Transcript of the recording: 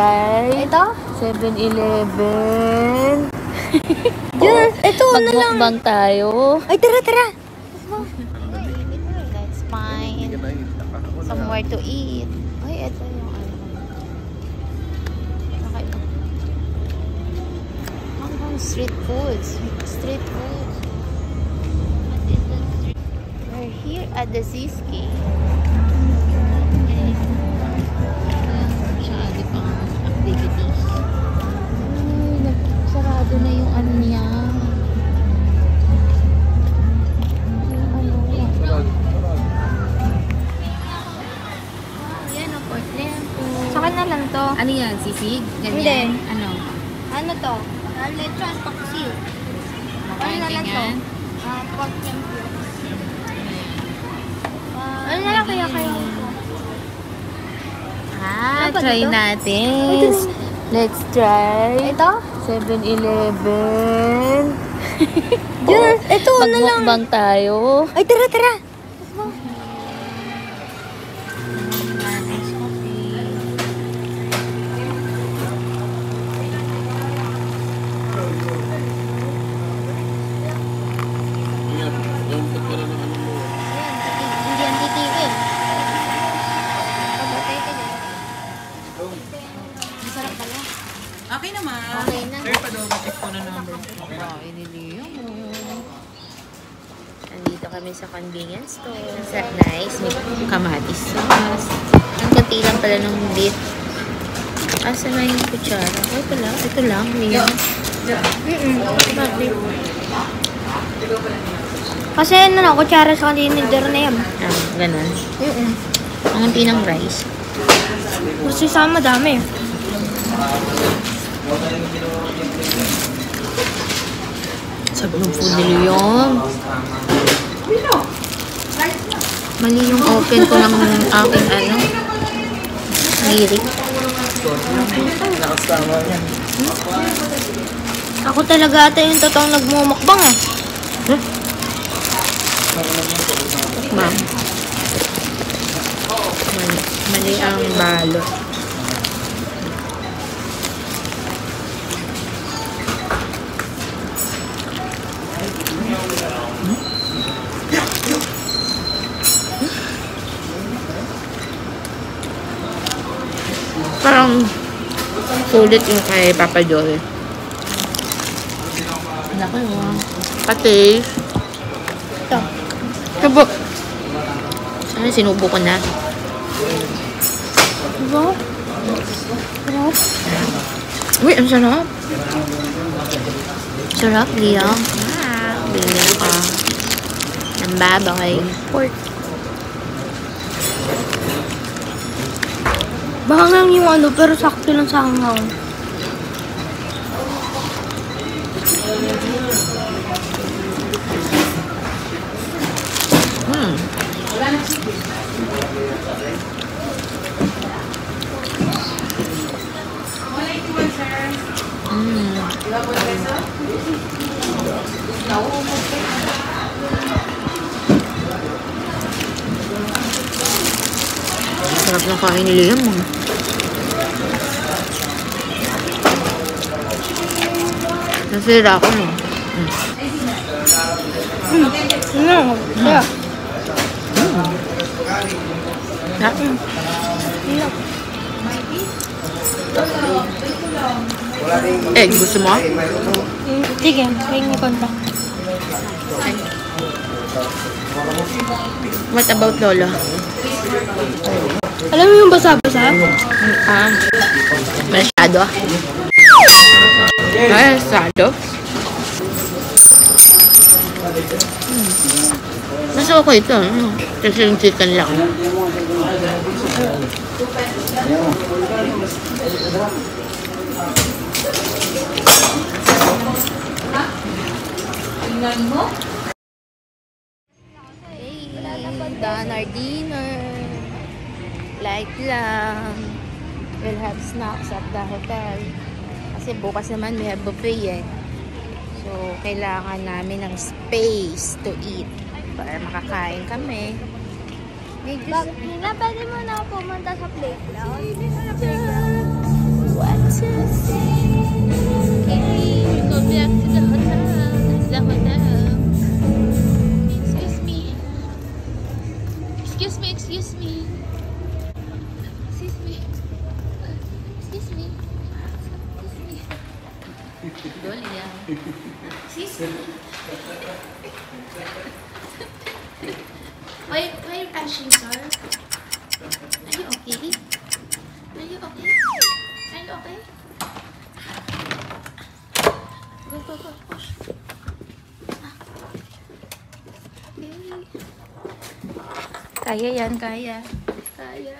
try. Ito? 7-Eleven. Diyan, ito na lang. Magmukbang tayo. Ay, tara. Let's find somewhere to eat. Ay, ito yung ano. Kakaiba. Hanggang street foods. Street food. What is the street? We're here at the Siski. Masyado pang activities. Ay, nagsarado na yung ano niya. Saka na lang to. Ano yan? Sisig? Hindi. Ganyan? Ano? Ano to? Lechon paksiw. Ano na lang to? Pork tempura. Ano na lang kaya kayo? Try natin. Let's try. Ito? 7-Eleven. Diyan, ito na lang. Magmukbang tayo. Ay, tara. Hindi yan titigil. Masarap pala. Okay naman. Okay na. Sir, pa-check ko na number. Okay, niliyo mo. Nandito kami sa convenience store. Nice. May kamatis sauce. Ang konti lang pala ng beef. Asa na yung kutsara? Ay pala. Ito lang. Ngayon. Bakit? Kasi ano na, kutsara sa kanilindero na yan. Ganun. Ang konti ng rice. Kasi sama dami. Sabi ng food nila yun. Mali yung open ko ng aking ano. Lirik. Ako talaga ata yung totoong nagmumukbang eh. Ma'am. Mali ang balot. Parang sulit yung kay Papa Joy. Laki mo. Pati. Ito. Subo. Sana sinubo ko na. Diba? Sarap. Uy, ang sarap. Sarap, Liam. Bili ka. Ang babay. Pork. Baka lang yung ano, pero sakto lang sa hangaw. Sarap ng kain ni Liam. Nasira ako no. Ano? Kaya? Gusto mo? Sige, tingin ko na. What about Lola? Alam mo yung basa-basa? Masyado. Masyado? Mas okay ito. Kasi yung chicken lang. Done our dinner. Light lang. We'll have snacks at the hotel. Kasi bukas naman we have buffet eh. So, kailangan namin ng space to eat para makakain kami. Nina, pwede mo na pumunta sa playground? Dolia. Sis? Why are you rushing, sir? Are you okay? Are you okay? Are you okay? Go, go, go. Push. Okay. Kaya yan, kaya. Kaya.